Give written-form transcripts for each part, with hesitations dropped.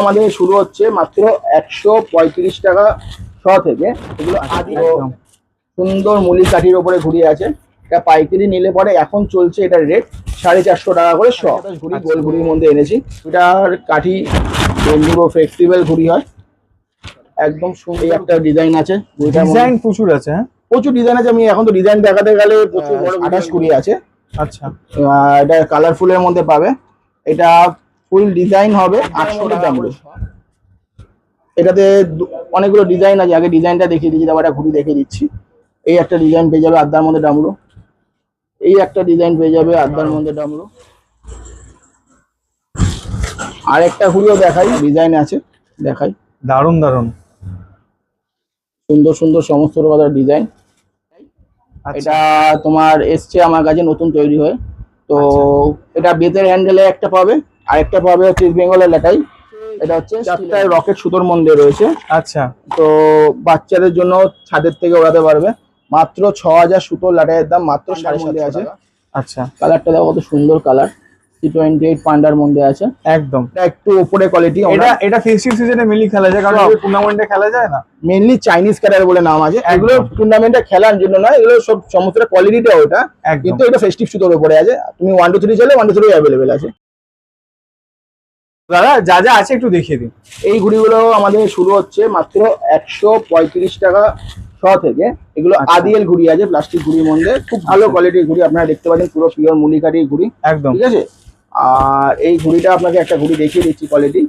আমাদের শুরু হচ্ছে মাত্র 135 টাকা শ থেকে। এগুলো আদি সুন্দর মুলি কাঠির ওপরে ঘুড়ি আছে। এটা পাইকারি নিলে পরে এখন চলছে এটার রেট 450 টাকা করে শ। ঘুড়ি গোল ঘুড়ির মধ্যে এনেছি। এটার কাঠি পুরো ফ্লেক্সিবল ঘুড়ি হয়, একদম সুন্দর একটা ডিজাইন আছে। ডিজাইন প্রচুর আছে, হ্যাঁ প্রচুর ডিজাইন আছে। আমি এখন তো ডিজাইন দেখাতে গেলে প্রচুর বড় 28 ঘুড়ি আছে। আচ্ছা, এটা কালারফুলের মধ্যে পাবে। এটা ফুল ডিজাইন হবে 800 টাকা করে। এটাতে অনেকগুলো ডিজাইন আছে, আগে ডিজাইনটা দেখিয়ে দিচ্ছি, তারপর একটা ঘুড়ি দেখিয়ে দিচ্ছি। এই একটা ডিজাইন পেয়ে যাবে আদ্দার মধ্যে ডামরু। এই একটা ডিজাইন পেয়ে যাবে আদ্দার মধ্যে ডামরু। আর একটা ঘুড়িও দেখাই, ডিজাইন আছে দেখাই। দারুন দারুন সুন্দর সুন্দর সমস্ত রকমের ডিজাইন। এটা তোমার এসছে আমার কাছে নতুন তৈরি হয়ে। তো এটা বেতের হ্যান্ডেলে একটা পাবে, আর একটা পাবে হচ্ছে ইস্ট বেঙ্গলের লাটাই। এটা হচ্ছে 4টায় রকেট সুতোর মধ্যে রয়েছে। আচ্ছা, তো বাচ্চাদের জন্য ছাদের থেকে ওড়াতে পারবে। মাত্র 6000 সুতোর লাটাইয়ের দাম মাত্র 750 আছে। আচ্ছা, কালারটা দেখো কত সুন্দর কালার, T28 পান্ডার মধ্যে আছে একদম। এটা একটু উপরে কোয়ালিটি। এটা ফেস্টিভ সিজনে মেনলি খেলা যায়, কারণ টুর্নামেন্টে খেলা যায় না। মেনলি চাইনিজ কালার বলে নাম আছে। এগুলো টুর্নামেন্টে খেলার জন্য নয়, এগুলো সব সমস্ত কোয়ালিটিটা ওটা, কিন্তু এটা ফেস্টিভ সুতোর উপরে আছে। তুমি 1 2 3 চলে 1 2 3 অ্যাভেলেবেল আছে। দাদা যা যা আছে একটু দেখিয়ে দিন। এই ঘুড়িগুলো আমাদের শুরু হচ্ছে মাত্র 135 টাকা শ থেকে। এগুলো আদিএল ঘুড়ি আছে, প্লাস্টিক ঘুড়ির মধ্যে খুব ভালো কোয়ালিটির ঘুড়ি। আপনারা দেখতে পাচ্ছেন পুরো পিওর মুলি কাঠির ঘুড়ি, একদম ঠিক আছে। আর এই ঘুড়িটা আপনাকে একটা ঘুড়ি দেখিয়ে দিচ্ছি কোয়ালিটি,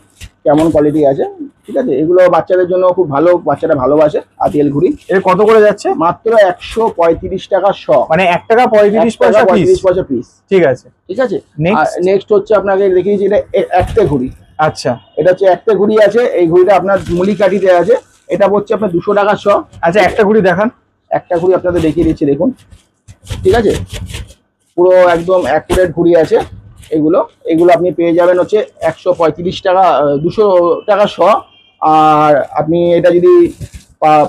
কেমন কোয়ালিটি আছে, ঠিক আছে। এগুলো বাচ্চাদের জন্য খুব ভালো, বাচ্চারা ভালোবাসে। আদিএল ঘুড়ি এর কত করে যাচ্ছে? মাত্র 135 টাকা শ, মানে 1 টাকা 35 পয়সা পিস। ঠিক আছে, ঠিক আছে। নেক্সট হচ্ছে আপনাকে দেখিয়ে দিচ্ছি, এটা একটা ঘুড়ি। আচ্ছা, এটা হচ্ছে একটা ঘুড়ি আছে। এই ঘুড়িটা আপনার মুলি কাঠিতে আছে। এটা হচ্ছে আপনার 200 টাকা শ। আচ্ছা, একটা ঘুড়ি দেখান। একটা ঘুড়ি আপনাদের দেখিয়ে দিচ্ছি, দেখুন, ঠিক আছে। পুরো একদম অ্যাকুরেট ঘুড়ি আছে। এগুলো আপনি পেয়ে যাবেন হচ্ছে 135 টাকা, 200 টাকা শ। আর আপনি এটা যদি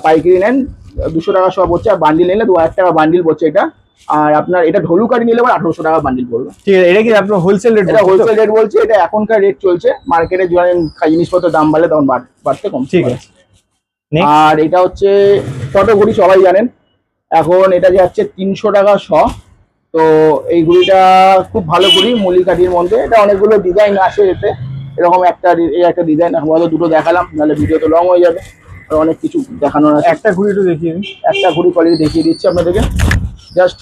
পাইকারি নেন 200 টাকা শ পড়ছে, আর বান্ডিল নিলে 2000 টাকা বান্ডিল পড়ছে এটা। আর আপনার এটা ঢোলু কাঠি নিলে আবার 1800 টাকা বান্ডিল পড়বে। ঠিক আছে, এটা কি আপনার হোলসেল রেট? এটা হোলসেল রেট বলছে, এটা এখনকার রেট চলছে। মার্কেটে যখন জিনিসপত্রের দাম বাড়লে তখন বাড়তে কম। ঠিক আছে। আর এটা হচ্ছে ছোট ঘুড়ি, সবাই জানেন। এখন এটা যাচ্ছে 300 টাকা শ। তো এই ঘুড়িটা খুব ভালো ঘুড়ি মুলি কাঠির মধ্যে। এটা অনেকগুলো ডিজাইন আসে এতে। এরকম একটা ডিজাইন এখন দুটো দেখালাম, নাহলে ভিডিও তো লং হয়ে যাবে, আর অনেক কিছু দেখানোর আছে। একটা ঘুড়ি একটু দেখিয়ে দিন। একটা ঘুড়ি কোয়ালিটি দেখিয়ে দিচ্ছি আপনাদেরকে, জাস্ট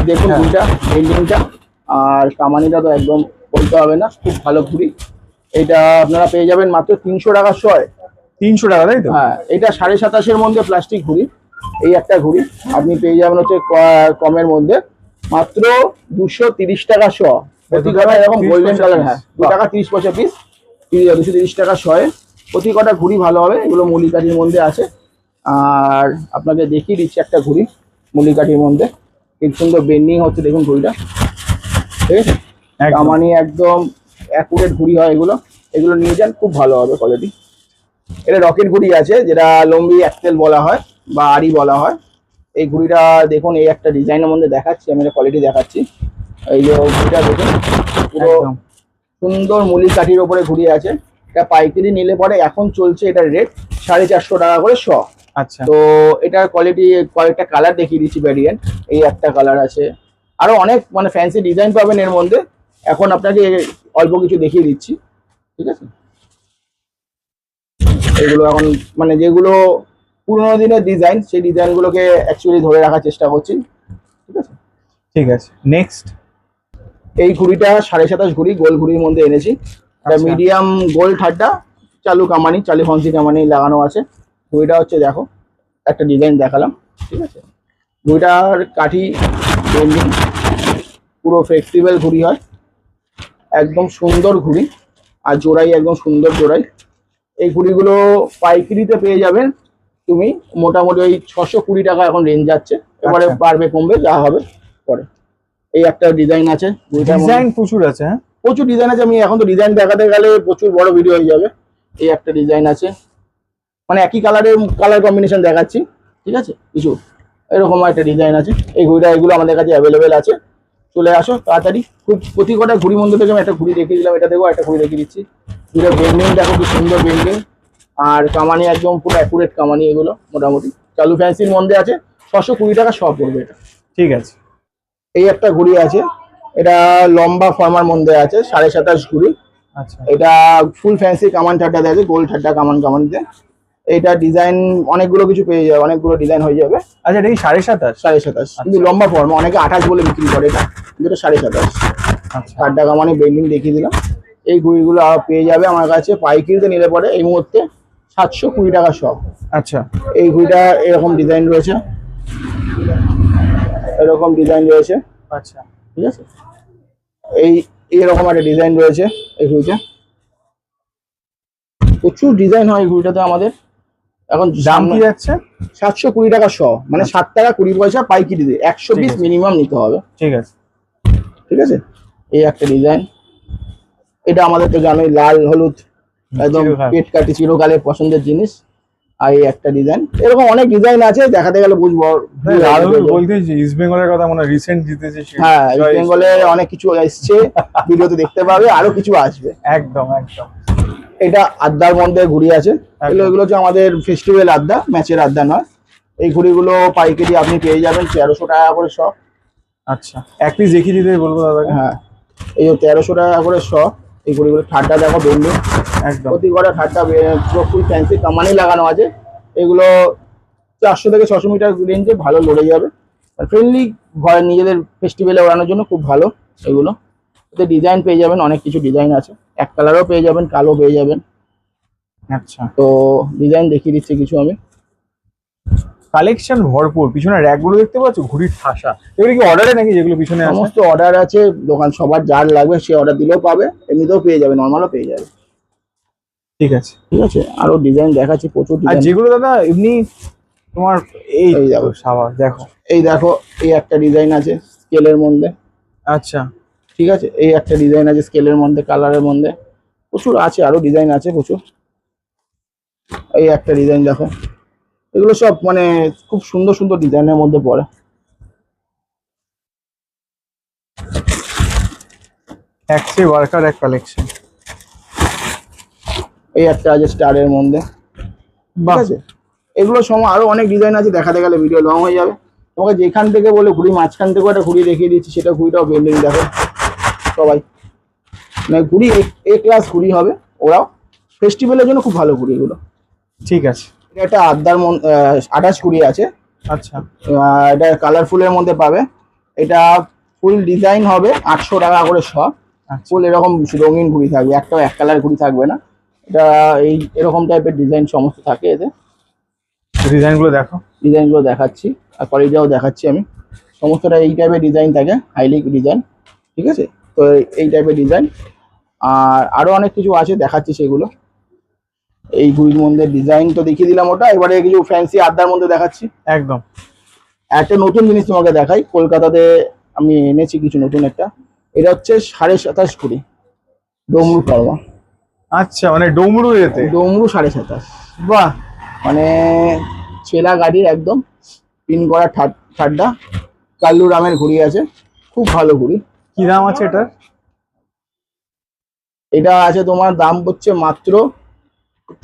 দেখুন ঘুড়িটা, এন্ডিংটা আর কামানিটা তো একদম বলতে হবে না, খুব ভালো ঘুড়ি। এটা আপনারা পেয়ে যাবেন মাত্র 300 টাকা শ। 300 টাকা, তাই তো? হ্যাঁ, এটা 27.5-এর মধ্যে প্লাস্টিক ঘুড়ি। এই একটা ঘুড়ি আপনি পেয়ে যাবেন হচ্ছে কমের মধ্যে মাত্র 230 টাকা শ। প্রতি কটা এরকম গোল্ডেন কালার, হ্যাঁ 2 টাকা 30 পয়সা পিস, 230 টাকা শয়ে। প্রতি কটা ঘুড়ি ভালো হবে। এগুলো মুলি কাঠির মধ্যে আছে। আর আপনাকে দেখিয়ে দিচ্ছি একটা ঘুড়ি মুলি কাঠির মধ্যে, খুব সুন্দর বেন্ডিং হচ্ছে, দেখুন ঘুড়িটা, ঠিক আছে। কামানি একদম অ্যাকুরেট ঘুড়ি হয় এগুলো নিয়ে যান, খুব ভালো হবে কোয়ালিটি। এটা রকেট ঘুড়ি আছে, যেটা লম্বি অ্যাক্সেল বলা হয় বা আড়ি বলা হয়। এই ঘুড়িটা দেখুন, এই একটা ডিজাইনের মধ্যে দেখাচ্ছি, আমি কোয়ালিটি দেখাচ্ছি। এই যে ঘুড়িটা দেখুন, পুরো সুন্দর মুলি কাঠির ওপরে ঘুড়ি আছে। এটা পাইকারি নিলে পরে এখন চলছে এটার রেট 450 টাকা করে শ। আচ্ছা, তো এটার কোয়ালিটি কয়েকটা কালার দেখিয়ে দিচ্ছি, ভ্যারিয়েন্ট। এই একটা কালার আছে, আরো অনেক মানে ফ্যান্সি ডিজাইন পাবেন এর মধ্যে। এখন আপনাকে অল্প কিছু দেখিয়ে দিচ্ছি, ঠিক আছে। এগুলো এখন মানে যেগুলো পুরোনো দিনের ডিজাইন, সেই ডিজাইনগুলোকে অ্যাকচুয়ালি ধরে রাখার চেষ্টা করছি, ঠিক আছে। ঠিক আছে, নেক্সট। এই ঘুড়িটা 27.5 ঘুড়ি গোল ঘুড়ির মধ্যে এনেছি। এটা মিডিয়াম গোল ঠাড্ডা, চালু কামানি, চালু ফন্সি কামানি লাগানো আছে। ঘুড়িটা হচ্ছে দেখো, একটা ডিজাইন দেখালাম, ঠিক আছে। ঘুড়িটার কাঠি বেন্ডিং, পুরো ফ্লেক্সিবল ঘুড়ি হয়, একদম সুন্দর ঘুড়ি। আর জোড়াই একদম সুন্দর জোড়াই। এই ঘুড়িগুলো পাইকারিতে পেয়ে যাবেন তুমি মোটামুটি ওই 620 টাকা এখন রেঞ্জ যাচ্ছে। এবারে বাড়বে কমবে যা হবে পরে। এই একটা ডিজাইন আছে, ডিজাইন প্রচুর আছে, হ্যাঁ প্রচুর ডিজাইন আছে। আমি এখন তো ডিজাইন দেখাতে গেলে প্রচুর বড় ভিডিও হয়ে যাবে। এই একটা ডিজাইন আছে, মানে একই কালার কম্বিনেশন দেখাচ্ছি, ঠিক আছে। কিছু এরকম একটা ডিজাইন আছে। এই ঘুড়িটা এগুলো আমাদের কাছে অ্যাভেলেবেল আছে, চলে আসো তাড়াতাড়ি। খুব প্রতি কটা ঘুড়ি মধ্যে থেকে আমি একটা ঘুড়ি দেখিয়ে দিলাম, এটা দেখো একটা ঘুড়ি দেখিয়ে দিচ্ছি, পুরো বেন্ডিং দেখো কি সুন্দর বেন্ডিং, আর কামানি একদম পুরো অ্যাকুরেট কামানি এগুলো মোটামুটি। চালু ফ্যান্সির মধ্যে আছে, 620 টাকা সব পড়বে এটা। ঠিক আছে। এই একটা ঘুড়ি আছে, এটা লম্বা ফর্মার মধ্যে আছে, 27.5 ঘুড়ি। আচ্ছা এটা ফুল ফ্যান্সি কামান ঠাড্ডা আছে, গোল ঠাড্ডা কামানিতে। এইটা ডিজাইন অনেকগুলো কিছু পেয়ে যাবে, অনেকগুলো ডিজাইন হয়ে যাবে। আচ্ছা, এটা কি 27.5? 27.5 কিন্তু লম্বা ফর্মা, অনেকে 28 বলে বিক্রি করে, এটা কিন্তু এটা 27.5 আচ্ছা ঠাড্ডা কামানি বেন্ডিং দেখিয়ে দিলাম। এই ঘুড়িগুলো পেয়ে যাবে আমার কাছে পাইকারিতে নিলে পরে এই মুহূর্তে 720 টাকা সব। আচ্ছা এই ঘুড়িটা এরকম ডিজাইন রয়েছে, এরকম ডিজাইন রয়েছে, আচ্ছা ঠিক আছে। এই এরকম একটা ডিজাইন রয়েছে এই ঘুড়িটা, প্রচুর ডিজাইন হয় এই ঘুড়িটাতে আমাদের। এখন দাম কি যাচ্ছে? 720 টাকা শ, মানে 7 টাকা 20 পয়সা পাইকারি দিয়ে, 120 মিনিমাম নিতে হবে, ঠিক আছে। ঠিক আছে। এই একটা ডিজাইন, এটা আমাদের তো জানোই লাল হলুদ একদম চিরকাল। পেট কাটি চিরকালের পছন্দের জিনিস। আর এই একটা ডিজাইন, এরকম অনেক ডিজাইন আছে, দেখাতে গেলে বুঝবো। রাহুল বলতে ইস্ট বেঙ্গলের কথা, মনে রিসেন্ট জিতেছে সে। হ্যাঁ, ইস্ট বেঙ্গলে অনেক কিছু এসছে, ভিডিওতে দেখতে পাবে, আরো কিছু আসবে। একদম একদম। এটা আড্ডার মধ্যে ঘুড়ি আছে, এগুলো হচ্ছে আমাদের ফেস্টিভ্যাল আড্ডা, ম্যাচের আড্ডা নয়। এই ঘুড়িগুলো পাইকারি আপনি পেয়ে যাবেন 1300 টাকা করে সব। আচ্ছা, এক পিস দেখিয়ে দিতে বলবো দাদাকে। হ্যাঁ, এই 1300 টাকা করে সব। এই ঘুড়িগুলো ঠাড্ডা দেখো বেন্ডু, একদম প্রতি কটা ঠাড্ডা পুরো ফুল ফ্যান্সি কামানি লাগানো আছে। এগুলো 400 থেকে 600 মিটার রেঞ্জে ভালো লড়ে যাবে, ফ্রেন্ডলি ঘরে নিজেদের ফেস্টিভ্যালে ওড়ানোর জন্য খুব ভালো এগুলো। এতে ডিজাইন পেয়ে যাবেন, অনেক কিছু ডিজাইন আছে, এক কালারও পেয়ে যাবেন, কালো পেয়ে যাবেন। আচ্ছা, তো ডিজাইন দেখিয়ে দিচ্ছি কিছু আমি। কালেকশন ভরপুর, পিছনে র‍্যাক গুলো দেখতে পাচ্ছ, ঘুড়ির ঠাসা। এগুলো কি অর্ডারে নাকি যেগুলো পিছনে আছে? সমস্ত অর্ডার আছে, দোকান সবার যার লাগবে সে অর্ডার দিলেও পাবে, এমনিতেও পেয়ে যাবে, নর্মালও পেয়ে যাবে, ঠিক আছে। ঠিক আছে। আরো ডিজাইন দেখাচ্ছি, প্রচুর আর ডিজাইন। যেগুলো দাদা এমনি তোমার এই এই দেখো। সাবা দেখো, এই দেখো, এই একটা ডিজাইন আছে স্কেলের মধ্যে, আচ্ছা ঠিক আছে। এই একটা ডিজাইন আছে স্কেলের মধ্যে, কালারের মধ্যে, প্রচুর আছে, আরো ডিজাইন আছে প্রচুর। এই একটা ডিজাইন দেখো, এগুলো সব মানে খুব সুন্দর সুন্দর ডিজাইনের মধ্যে পড়ে। একসে ওয়ার্কার এক কালেকশন। এই একটা আছে স্টারের মধ্যে, ঠিক বাহ, আছে। এগুলো সময় আরো অনেক ডিজাইন আছে, দেখাতে গেলে ভিডিও লং হয়ে যাবে। তোমাকে যেখান থেকে বলে ঘুড়ি মাঝখান থেকে একটা ঘুড়ি দেখিয়ে দিচ্ছি, সেটা ঘুড়িটাও বেন্ডিং দেখো সবাই, মানে ঘুড়ি এ ক্লাস ঘুড়ি হবে, ওরাও ফেস্টিভ্যালের জন্য খুব ভালো ঘুড়ি এগুলো। ঠিক আছে। এটা একটা আড্ডার 28 ঘুড়ি আছে, আচ্ছা এটা কালারফুলের মধ্যে পাবে। এটা ফুল ডিজাইন হবে 800 টাকা করে সব, আচ্ছা ফুল এরকম রঙিন ঘুড়ি থাকবে, একটাও এক কালার ঘুড়ি থাকবে না। এটা এই এরকম টাইপের ডিজাইন সমস্ত থাকে এতে। ডিজাইন গুলো দেখো, ডিজাইনগুলো দেখাচ্ছি আর কোয়ালিটিটাও দেখাচ্ছি আমি। সমস্তটা এই টাইপের ডিজাইন থাকে, হাইলি ডিজাইন, ঠিক আছে। তো এই টাইপের ডিজাইন আর আরো অনেক কিছু আছে, দেখাচ্ছি সেগুলো। এই ঘুড়ির মধ্যে ডিজাইন তো দেখিয়ে দিলাম ওটা, এবারে কিছু ফ্যান্সি আড্ডার মধ্যে দেখাচ্ছি। একদম। একটা নতুন জিনিস তোমাকে দেখাই, কলকাতাতে আমি এনেছি কিছু নতুন একটা। এটা হচ্ছে 27.5 ঘুড়ি, ডমরু ফর্মা। আচ্ছা, মানে ডমরু এতে? ডমরু 27.5, বাহ, মানে ছেলা গাড়ির একদম পিন করা ঠাড্ডা, কাল্লু রামের ঘুড়ি আছে, খুব ভালো ঘুড়ি। কি দাম আছে এটার? এটা আছে তোমার দাম হচ্ছে মাত্র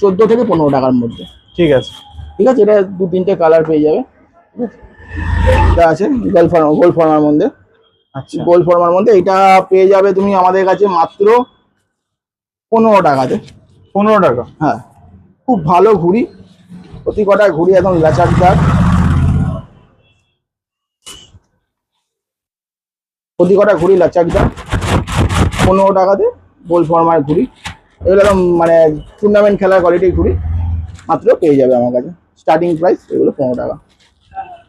14 থেকে 15 টাকার মধ্যে, ঠিক আছে ঠিক আছে। এটা 2-3টে কালার পেয়ে যাবে, ঠিক আছে। এটা আছে গোল ফর্মার মধ্যে, আচ্ছা গোল ফর্মার মধ্যে এটা পেয়ে যাবে তুমি আমাদের কাছে মাত্র 15 টাকাতে। 15 টাকা? হ্যাঁ, খুব ভালো ঘুড়ি, প্রতি কটা ঘুড়ি একদম লাচাকদার, প্রতি কটা ঘুড়ি লাচাকদার। 15 টাকাতে গোল ফর্মার ঘুড়ি, এগুলো একদম মানে টুর্নামেন্ট খেলার কোয়ালিটির ঘুড়ি, মাত্র পেয়ে যাবে আমার কাছে। স্টার্টিং প্রাইস এগুলো 15 টাকা।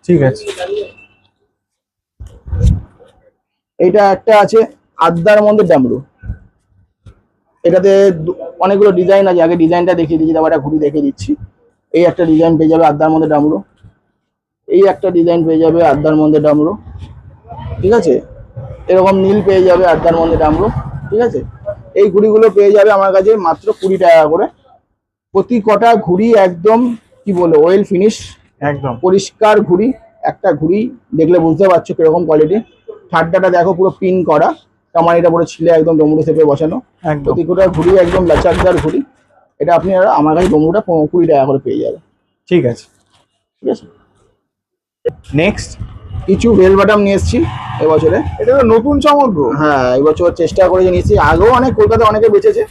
ঠিক আছে। এইটা একটা আছে আড্ডার মধ্যে ডামরু, এটাতে অনেকগুলো ডিজাইন আছে, আগে ডিজাইনটা দেখিয়ে দিচ্ছি, তারপর একটা ঘুড়ি দেখিয়ে দিচ্ছি। এই একটা ডিজাইন পেয়ে যাবে আড্ডার মধ্যে ডামরু, এই একটা ডিজাইন পেয়ে যাবে আড্ডার মধ্যে ডামরু, ঠিক আছে। এরকম নীল পেয়ে যাবে আড্ডার মধ্যে ডামরু, ঠিক আছে। এই ঘুড়িগুলো পেয়ে যাবে আমার কাছে মাত্র 20 টাকা করে। প্রতি কটা ঘুড়ি একদম কি বলে ওয়েল ফিনিশ, একদম পরিষ্কার ঘুড়ি। একটা ঘুড়ি দেখলে বুঝতে পারছো কিরকম কোয়ালিটি, ঠাড্ডাটা দেখো পুরো পিন করা, কামানিটা পুরো ছিলে একদম ডমরু শেপে বসানো। একদম প্রতিটা ঘুড়ি একদম লাচাকদার ঘুড়ি। এটা আপনি আমার কাছে ডমরুটা 20 টাকা করে পেয়ে যাবেন। ঠিক আছে। ঠিক আছে, নেক্সট কিছু বেল বাটাম নিয়ে এসেছি এবছরে। এটা তো নতুন চমক গো। হ্যাঁ, এবছর চেষ্টা করে নিয়েছি, আগেও অনেক কলকাতায় অনেকে বেচেছে,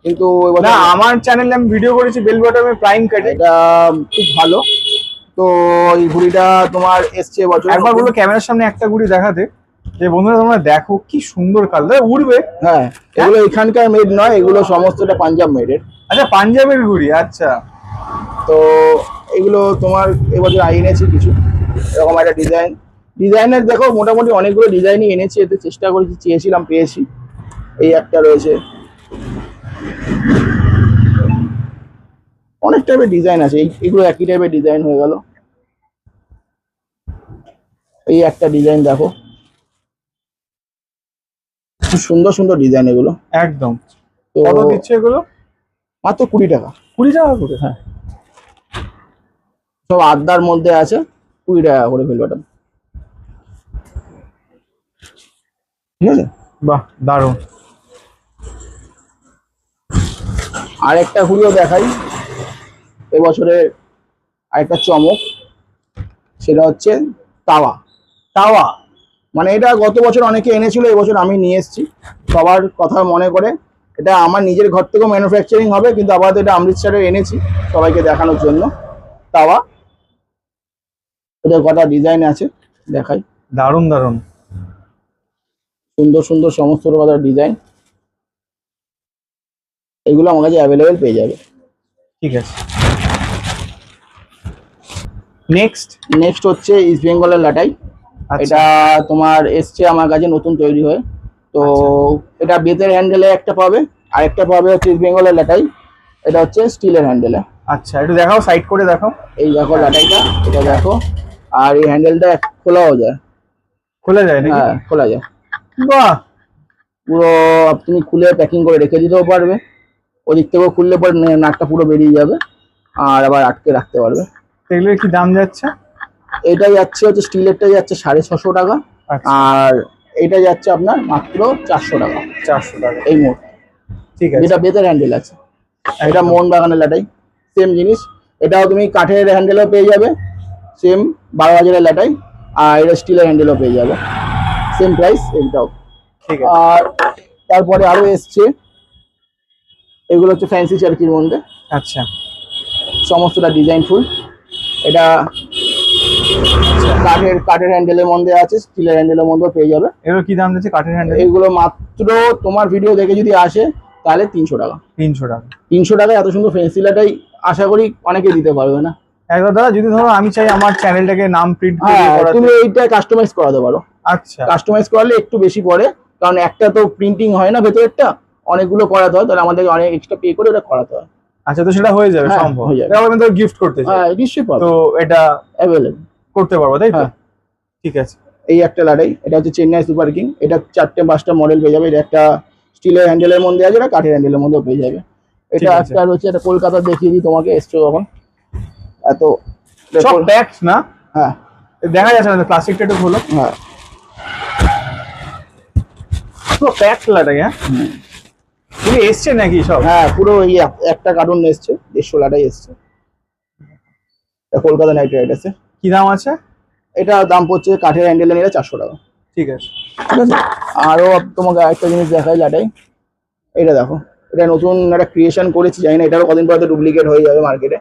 কিন্তু এবছর না, আমার চ্যানেলে আমি ভিডিও করেছি বেল বটমের প্রাইম কাটে। এটা খুব ভালো। তো এই ঘুড়িটা তোমার এসছে এবছর। একবার বলো ক্যামেরার সামনে একটা ঘুড়ি দেখাতে, যে বন্ধুরা তোমরা দেখো কি সুন্দর কালার, উড়বে। হ্যাঁ, এগুলো এখানকার মেড নয়, এগুলো সমস্তটা পাঞ্জাব মেডের। আচ্ছা, পাঞ্জাবের ঘুড়ি, আচ্ছা। তো এগুলো তোমার এবছর এনেছি কিছু এরকম একটা ডিজাইনের দেখো, মোটামুটি অনেকগুলো ডিজাইনই এনেছি, এতে চেষ্টা করেছি, চেয়েছিলাম, পেয়েছি। এই একটা রয়েছে, অনেক টাইপের ডিজাইন আছে, এগুলো একই টাইপের ডিজাইন হয়ে গেল। এই একটা ডিজাইন দেখো, খুব সুন্দর সুন্দর ডিজাইন এগুলো। একদম। তো কত দিচ্ছে এগুলো? মাত্র 20 টাকা। 20 টাকা করে? হ্যাঁ, সব আড্ডার মধ্যে আছে, 20 টাকা করে বেল বাটাম। ঠিক আছে, বাহ, দারুণ। আরেকটা ঘুড়িও দেখাই এবছরের আরেকটা চমক, সেটা হচ্ছে তাওয়া। তাওয়া মানে এটা গত বছর অনেকে এনেছিল, এবছর আমি নিয়ে এসেছি সবার কথা মনে করে। এটা আমার নিজের ঘর থেকেও ম্যানুফ্যাকচারিং হবে, কিন্তু আপাতত এটা অমৃতসরে এনেছি সবাইকে দেখানোর জন্য। তাওয়া, ওদের কটা ডিজাইন আছে দেখাই। দারুণ দারুণ, সুন্দর সুন্দর সমস্ত কটা ডিজাইন, এগুলো আমার কাছে অ্যাভেলেবেল পেয়ে যাবে। ঠিক আছে। নেক্সট হচ্ছে ইস্ট বেঙ্গলের লাটাই। আচ্ছা। এটা তোমার এসছে আমার কাছে নতুন তৈরি হয়ে। তো এটা বেতের হ্যান্ডেলে একটা পাবে, আর একটা পাবে হচ্ছে ইস্ট বেঙ্গলের লাটাই, এটা হচ্ছে স্টিলের হ্যান্ডেলে। আচ্ছা, একটু দেখাও, সাইড করে দেখাও। এই দেখো লাটাইটা, এটা দেখো। আর এই হ্যান্ডেলটা খোলাও যায়। খোলা যায় নাকি? হ্যাঁ, খোলা যায়। বাহ, পুরো তুমি খুলে প্যাকিং করে রেখে দিতেও পারবে, ওদিক থেকেও খুললে পরে নাটটা পুরো বেরিয়ে যাবে, আর আবার আটকে রাখতে পারবে। এগুলোর কি দাম যাচ্ছে? এটা যাচ্ছে হচ্ছে স্টিলেরটা যাচ্ছে 650 টাকা, আচ্ছা। আর এটা যাচ্ছে আপনার মাত্র 400 টাকা। 400 টাকা, এই মোট, ঠিক আছে। যেটা বেতের হ্যান্ডেল আছে। এটা মোহন বাগানের লাটাই, সেম জিনিস। এটাও তুমি কাঠের হ্যান্ডেলও পেয়ে যাবে, সেম 12,000-এর লাটাই। আর এটা স্টিলের হ্যান্ডেলও পেয়ে যাবে, সেম প্রাইস এইটাও। ঠিক আছে। আর তারপরে আরো এসছে, এগুলো হচ্ছে ফ্যান্সি চারকির মধ্যে, আচ্ছা, সমস্তটা ডিজাইন ফুল। এটা কাঠের হ্যান্ডেলের মধ্যে আছে, স্টিলের হ্যান্ডেলের মধ্যেও পেয়ে যাবে। এগুলো কি দাম যাচ্ছে কাঠের হ্যান্ডেল? এইগুলো মাত্র তোমার ভিডিও দেখে যদি আসে তাহলে 300 টাকা। 300 টাকা। 300 টাকায় এত সুন্দর ফ্যান্সি লাটাই আশা করি অনেকে দিতে পারবে না। একবার দাদা, যদি ধরো আমি চাই আমার চ্যানেলটাকে নাম প্রিন্ট করে হ্যাঁ, করাতে। তুমি এইটা কাস্টমাইজ করাতে পারো। আচ্ছা, কাস্টমাইজ করালে একটু বেশি পড়ে, কারণ একটা তো প্রিন্টিং হয় না, ভেতরেরটা অনেকগুলো করাতে হয়, তাহলে আমাদেরকে অনেক এক্সট্রা পে করে ওটা করাতে হয়। আচ্ছা, তো সেটা হয়ে যাবে, হ্যাঁ, সম্ভব। হয়ে যাবে। এটা আমি তো গিফট করতে চাই, হ্যাঁ, নিশ্চয়ই পাবে, তো এটা অ্যাভেলেবল করতে পারবো, তাই তো? হ্যাঁ। ঠিক আছে। এই একটা লাটাই, এটা হচ্ছে চেন্নাই সুপার কিং। এটা 4টে-5টা মডেল পেয়ে যাবে। এটা একটা স্টিলের হ্যান্ডেলের মধ্যে আছে, এটা কাঠের হ্যান্ডেলের মধ্যেও পেয়ে যাবে। ঠিক এটা আছে। একটা হচ্ছে, এটা কলকাতা দেখিয়ে দিই তোমাকে, এসছো যখন এত। সব প্যাকড না? হ্যাঁ দেখা যাচ্ছে না, প্লাস্টিকটা একটু খোলো। হ্যাঁ, পুরো প্যাকড লাটাই। হ্যাঁ, তুমি এসছে নাকি সব? হ্যাঁ, পুরো এই একটা কার্টুন এসছে, 150 লাটাই এসছে। এটা কলকাতা নাইট রাইডার্সে। কি দাম আছে? এটা দাম পড়ছে কাঠের হ্যান্ডেলে নিলে 400 টাকা। ঠিক আছে। ঠিক আছে, আরো তোমাকে একটা জিনিস দেখাই লাটাই। এটা দেখো, এটা নতুন একটা ক্রিয়েশন করেছি, জানি না এটারও কদিন পর ডুপ্লিকেট হয়ে যাবে মার্কেটে।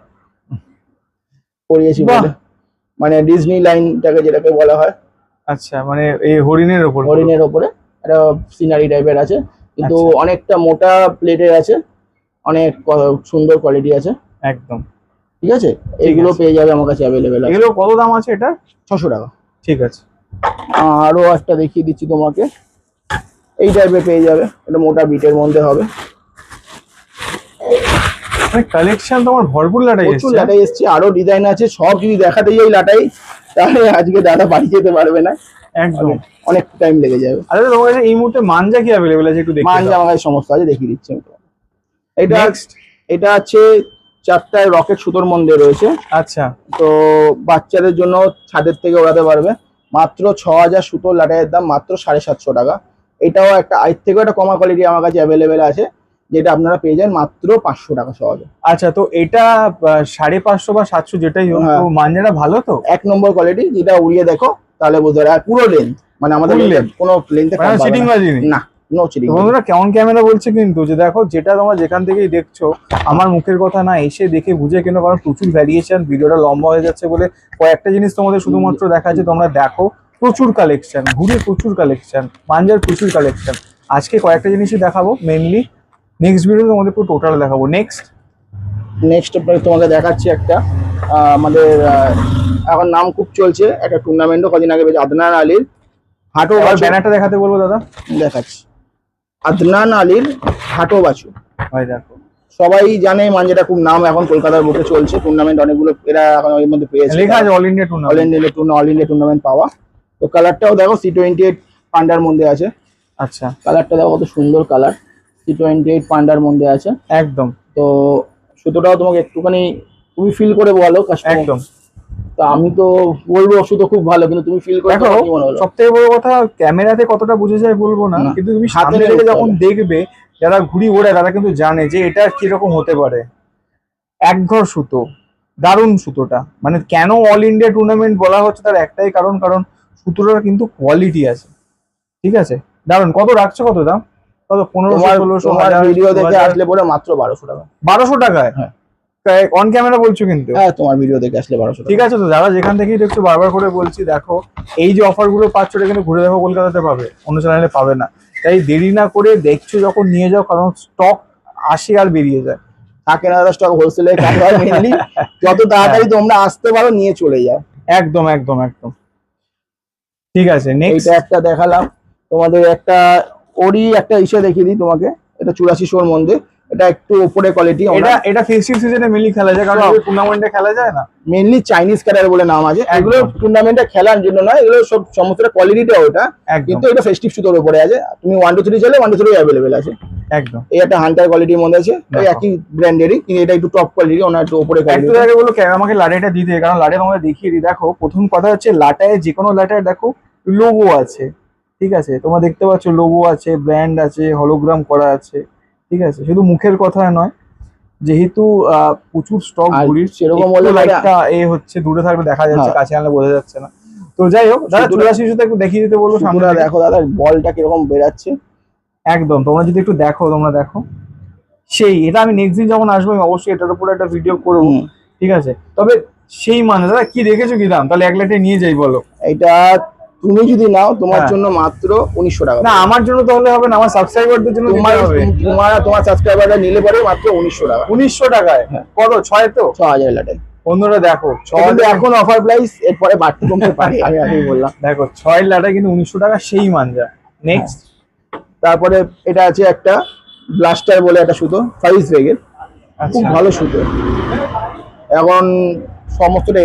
করিয়েছি বাহ। বলে, মানে ডিজনি লাইনটাকে যেটাকে বলা হয়, আচ্ছা, মানে এই হরিণের ওপর? হরিণের ওপরে একটা সিনারি টাইপের আছে, কিন্তু আচ্ছা। অনেকটা মোটা প্লেটের আছে, অনেক সুন্দর কোয়ালিটি আছে। একদম। ঠিক আছে, এইগুলো পেয়ে যাবে আমার কাছে অ্যাভেলেবেল আছে। এগুলো কত দাম আছে এটা? 600 টাকা। ঠিক আছে। আরো একটা দেখিয়ে দিচ্ছি তোমাকে, এই টাইপের পেয়ে যাবে, এটা মোটা বিটের মধ্যে হবে। মানে কালেকশন তোমার ভরপুর লাটাই প্রচুর এসছে। লাটাই এসছে, আরো ডিজাইন আছে, সব যদি দেখাতে যাই লাটাই তাহলে আজকে দাদা বাড়ি যেতে পারবে না, একদম। অনেক টাইম লেগে যাবে। আচ্ছা, তোমার কাছে এই মুহূর্তে মাঞ্জা কি অ্যাভেলেবেল আছে একটু দেখি? মাঞ্জা আমার কাছে সমস্ত আছে, দেখিয়ে দিচ্ছি আমি তোমাকে। এটা নেক্সট। এটা আছে 4টায় রকেট সুতোর মধ্যে রয়েছে। আচ্ছা, তো বাচ্চাদের জন্য ছাদের থেকে ওড়াতে পারবে। মাত্র 6000 সুতোর লাটাইয়ের দাম মাত্র 750 টাকা। এটাও একটা এর থেকেও একটা কমা কোয়ালিটি আমার কাছে অ্যাভেলেবেল আছে, যেটা আপনারা পেয়ে যান মাত্র 500 টাকা সহজে। আচ্ছা, তো এটা 550 বা 700 যেটাই হোক, হ্যাঁ। তো মাঞ্জাটা ভালো তো? 1 নম্বর কোয়ালিটি, যেটা উড়িয়ে দেখো তাহলে বুঝতে পারবে। আর পুরো লেন্থ, মানে আমাদের Full length length? কোনো লেন্থে মানে চিটিং বাজি নেই? না, নো চিটিং। তো বন্ধুরা কেমন ক্যামেরা বলছে কিন্তু, যে দেখো যেটা তোমরা যেখান থেকেই দেখছো, আমার মুখের কথা না, এসে দেখে বুঝে কেন, কারণ প্রচুর ভ্যারিয়েশন, ভিডিওটা লম্বা হয়ে যাচ্ছে বলে কয়েকটা জিনিস তোমাদের শুধুমাত্র দেখাচ্ছে, তোমরা দেখো। প্রচুর কালেকশন, ঘুরে প্রচুর কালেকশন, পাঞ্জার প্রচুর কালেকশন। আজকে কয়েকটা জিনিসই দেখাবো মেইনলি, নেক্সট ভিডিওতে তোমাদের পুরো টোটাল দেখাবো। নেক্সট তোমাকে দেখাচ্ছি একটা আমাদের এখন নাম খুব চলছে একটা টুর্নামেন্টও কদিন আগে পেয়েছে, আদনান আলীর হাটো বাছুর। ব্যানারটা দেখাতে বলবো দাদা। দেখাচ্ছি, আদনান আলীর হাটো বাছুর। ভাই দেখো, সবাই জানে মাঞ্জাটা খুব নাম এখন কলকাতার বুকে চলছে, টুর্নামেন্ট অনেকগুলো এরা এখন এর মধ্যে পেয়েছে, লেখা আছে all India all India tournament পাওয়া। তো কালারটাও দেখো C28 পান্ডার মধ্যে আছে। আচ্ছা, কালারটা দেখো কত সুন্দর কালার, C28 পান্ডার মধ্যে আছে একদম। তো সুতোটাও তোমাকে একটুখানি তুমি ফিল করে বলো কাস্টমার। একদম। তো আমি তো বলবো সুতো খুব ভালো, কিন্তু তুমি ফিল করে দেখো, তোমার কি মনে হলো? সব থেকে বড় কথা, ক্যামেরাতে কতটা বুঝে যায় বলবো না, না, কিন্তু তুমি হাতে সামনে নিয়ে থেকে দেখতে যখন হবে। দেখবে, যারা ঘুড়ি ওড়ে তারা কিন্তু জানে যে এটা কিরকম হতে পারে। একঘর সুতো, দারুণ সুতোটা। মানে কেন অল ইন্ডিয়া টুর্নামেন্ট বলা হচ্ছে তার একটাই কারণ, কারণ সুতোটার কিন্তু কোয়ালিটি আছে। ঠিক আছে, দারুণ। কত রাখছো, কত দাম? কত? 1500, 1600? তোমার ভিডিও দেখে আসলে পরে মাত্র 1200 টাকা। 1200 টাকায়? হ্যাঁ। অন ক্যামেরা বলছো কিন্তু? হ্যাঁ, তোমার ভিডিও দেখে আসলে 1200 টাকা। ঠিক আছে, তো যারা যেখান থেকেই দেখছো বারবার করে বলছি, দেখো এই যে অফার গুলো পাচ্ছ, এটা কিন্তু ঘুরে দেখো কলকাতাতে পাবে, অন্য চ্যানেলে পাবে না। তাই দেরি না করে দেখছো যখন নিয়ে যাও, কারণ স্টক আসে আর বেরিয়ে যায়। থাকে না স্টক, হোলসেলে কাজ হয় মেইনলি। যত তাড়াতাড়ি তোমরা আসতে পারো নিয়ে চলে যাও। একদম একদম একদম। ঠিক আছে, নেক্সট। এইটা একটা দেখালাম তোমাদের, একটা ওরই একটা ইসে দেখিয়ে দিই তোমাকে। এটা 8400 মধ্যে, এটা একটু উপরে কোয়ালিটি। এটা ফেস্টিভ সিজনে মেনলি খেলা যায়, কারণ টুর্নামেন্টে খেলা যায় না। মেইনলি চাইনিজ ক্যাডার বলে নাম আছে, এগুলো টুর্নামেন্টে খেলার জন্য নয়, এগুলো সব সমস্ত কোয়ালিটিটা ওটা, কিন্তু এটা ফেস্টিভ সুতোর উপরে আছে। তুমি 1 2 3 চাইলে 1 2 3 অ্যাভেলেবেল আছে। একদম। এই একটা হান্টার কোয়ালিটির মধ্যে আছে, এই একই ব্র্যান্ডেরই, কিন্তু এটা একটু টপ কোয়ালিটি, ওনার একটু উপরে একটু কোয়ালিটি। আগে বলো আমাকে লাটাইটা দিতে, কারণ লাটাই তোমাদের দেখিয়ে দিই। দেখো, প্রথম কথা হচ্ছে লাটায়, যে কোনো লাটায় দেখো লোগো আছে। ঠিক আছে, তোমরা দেখতে পাচ্ছ লোগো আছে, ব্র্যান্ড আছে, হলোগ্রাম করা আছে। ঠিক আছে, শুধু মুখের কথা নয়, যেহেতু প্রচুর স্টক ঘুরির, সেরকম হলে লাইটটা এ হচ্ছে দূরে থাকলে দেখা যাচ্ছে, কাছে আনলে বোঝা যাচ্ছে না। তো যাই হোক দাদা, 8400 একটু দেখিয়ে দিতে বলবো সামনে। দেখো দাদা, বলটা কিরকম বেরাচ্ছে। একদম, তোমরা যদি একটু দেখো, তোমরা দেখো সেই, এটা আমি নেক্সট দিন যখন আসবো আমি অবশ্যই এটার উপরে একটা ভিডিও করবো। ঠিক আছে, তবে সেই মানে দাদা কি দেখেছো কি দাম, তাহলে 1 লাটে নিয়ে যাই বলো। এটা তুমি যদি নাও তোমার জন্য মাত্র 1900 টাকা। না, আমার জন্য তাহলে হবে না, আমার সাবস্ক্রাইবারদের জন্য তোমার সাবস্ক্রাইবাররা নিলে পরে মাত্র 1900 টাকা। 1900 টাকায়? কত, 6? তো 6000 লাটে। বন্ধুরা দেখো, এখন অফার প্রাইস, এরপরে বাড়তি কমতে পারে, আমি আগেই বললাম। দেখো 6 লাটে কিন্তু 1900 টাকা, সেই মানজা। নেক্সট, তারপরে এটা আছে একটা ব্লাস্টার বলে একটা সুতো, ফাইস বেগের, খুব ভালো সুতো। এখন সমস্তটা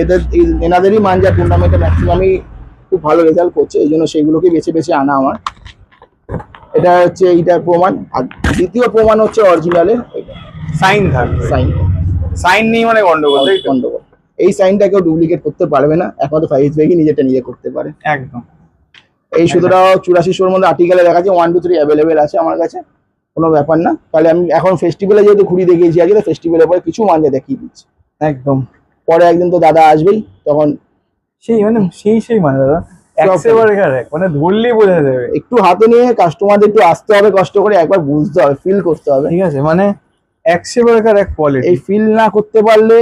এনাদেরই মাঞ্জা, টুর্নামেন্টে ম্যাক্সিমামই খুব ভালো রেজাল্ট করছে, এই জন্য সেইগুলোকে বেছে বেছে আনা আমার। এটা হচ্ছে এইটার প্রমাণ। আর দ্বিতীয় প্রমাণ হচ্ছে অরিজিনালের সাইন থাকবে। সাইন নেই মানে গন্ডগোল। গন্ডগোল। এই সাইনটা কেউ ডুপ্লিকেট করতে পারবে না, একমাত্র ফাইস বেগই নিজেরটা নিজে করতে পারে। একদম। এই সুতোটাও 8400 মধ্যে আর্টিকেলে দেখা যাচ্ছে, 1 2 3 অ্যাভেলেবেল আছে আমার কাছে, কোনো ব্যাপার না। তাহলে আমি এখন ফেস্টিভ্যালে যেহেতু ঘুরি দেখিয়েছি আজকে, ফেস্টিভ্যালের পরে কিছু মাঞ্জা দেখিয়ে দিচ্ছি। একদম, পরে একদিন তো দাদা আসবেই, তখন সেই মানে সেই মানে দাদা মানে ধরলেই বোঝা যাবে। একটু হাতে নিয়ে কাস্টমারদের একটু আসতে হবে, কষ্ট করে একবার বুঝতে হবে, ফিল করতে হবে। ঠিক আছে, মানে এক কোয়ালিটি। এই ফিল না করতে পারলে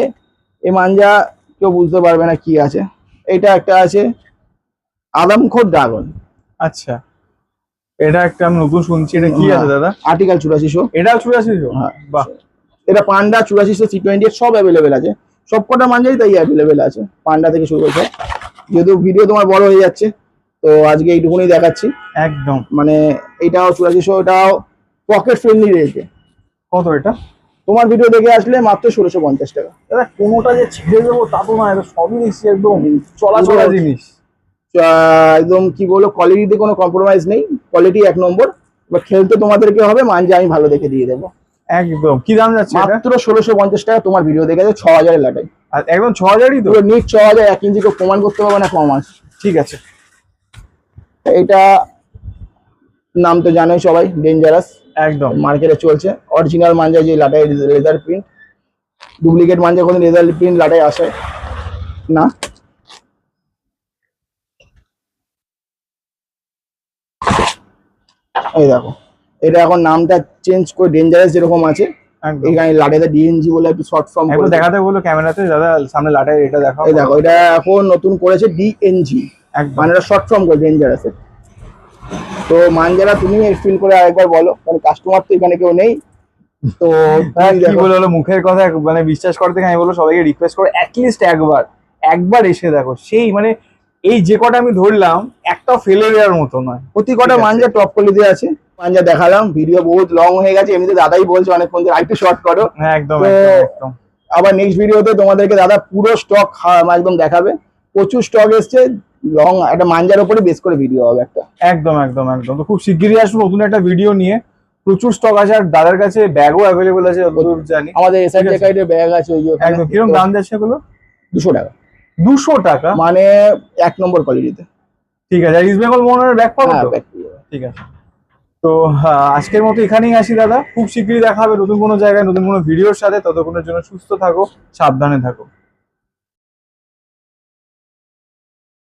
এই মাঞ্জা কেউ বুঝতে পারবে না কি আছে। এটা একটা আছে আদমখোর ড্রাগন। আচ্ছা, এটা একটা আমি নতুন শুনছি, এটা কি আছে দাদা? আর্টিকেল 8400। এটাও 8400? হ্যাঁ, বাহ। এটা পান্ডা 8400, C28 সব অ্যাভেলেবেল আছে, সব কটা মাঞ্জাই তাই অ্যাভেলেবেল আছে, পান্ডা থেকে শুরু করে। যেহেতু ভিডিও তোমার বড় হয়ে যাচ্ছে, তো আজকে এইটুকুনি দেখাচ্ছি। একদম, মানে এটাও 8400, এটাও পকেট ফ্রেন্ডলি রেটে। কত এটা? তোমার ভিডিও দেখে আসলে মাত্র 1650 টাকা। দাদা কোনোটা যে ছেড়ে দেবো তা তো না, এটা সবই নিচ্ছি একদম চলা জিনিস। একদম কি বলবো, কোয়ালিটিতে কোনো কম্প্রোমাইজ নেই, কোয়ালিটি 1 নম্বর। এবার খেলতে তোমাদেরকে হবে, মাঞ্জা আমি ভালো দেখে দিয়ে দেবো। একদম। কি দাম যাচ্ছে? মাত্র 1650 টাকা। তোমার ভিডিও দেখে 6000 এর লাটাই, আর একদম 6000ই তো? নিট 6000, 1 ইঞ্চি কেউ প্রমাণ করতে পারবে না কম আছে। ঠিক আছে। এটা নাম তো জানোই সবাই, ডেঞ্জারাস, একদম মার্কেটে চলছে। অরিজিনাল মাঞ্জা যে লাটাই লেদার প্রিন্ট, ডুপ্লিকেট মাঞ্জা কোনো লেদার প্রিন্ট লাটাই আসে না। এই দেখো, এটা এখন নামটা চেঞ্জ করে ডেঞ্জারাস যেরকম আছে, একদম এখানে লাটাইতে ডিএনজি বলে একটু শর্ট ফর্ম একটু করে দেখাতে বলো ক্যামেরাতে দাদা, সামনে লাটাই এটা দেখাও। এই দেখো, এটা এখন নতুন করেছে ডিএনজি, একদম মানে এটা শর্ট ফর্ম করে ডেঞ্জারাসের। তো মাঞ্জারা তুমি ফিল করে আরেকবার বলো, কারণ কাস্টমার তো এখানে কেউ নেই। তো তুমি কি দেখো, বলে হলো মুখের কথা মানে বিশ্বাস করতে আমি বলবো সবাইকে রিকোয়েস্ট করে অ্যাটলিস্ট একবার এসে দেখো। সেই মানে এই যে কটা আমি ধরলাম একটা ফেলে দেওয়ার মতো নয়, প্রতি কটা ঠিক আছে। মাঞ্জা টপ কোয়ালিটি আছে। মাঞ্জা দেখালাম, ভিডিও বহুত লং হয়ে গেছে, এমনিতে দাদাই বলছে অনেকক্ষণ ধরে একটু শর্ট করো। হ্যাঁ একদম তো একদম একদম আবার নেক্সট ভিডিওতে তোমাদেরকে দাদা পুরো স্টক একদম দেখাবে। প্রচুর স্টক এসছে, লং একটা মাঞ্জার উপরে বেস করে ভিডিও হবে একটা। একদম একদম একদম তো খুব শিগগিরই আসবো নতুন একটা ভিডিও নিয়ে। প্রচুর স্টক আছে আর দাদার কাছে ব্যাগও অ্যাভেলেবল আছে যতদূর জানি। আমাদের এসআর ঠিক আছে। জ্যাকেটের ব্যাগ আছে ওই যে ওখানে। একদম কিরকম দাম যাচ্ছে এগুলো? 200 টাকা, 200 টাকা? মানে 1 নম্বর কোয়ালিটিতে। ঠিক আছে, আর ইস্ট বেঙ্গল মোহনের ব্যাগ পাবো হ্যাঁ তো? ব্যাগ পেয়ে যাবে। ঠিক আছে, তো আজকের মতো এখানেই আসি দাদা, খুব শিগগিরই দেখা হবে নতুন কোনো জায়গায় নতুন কোনো ভিডিওর সাথে। ততক্ষণের জন্য সুস্থ থাকো, সাবধানে থাকো।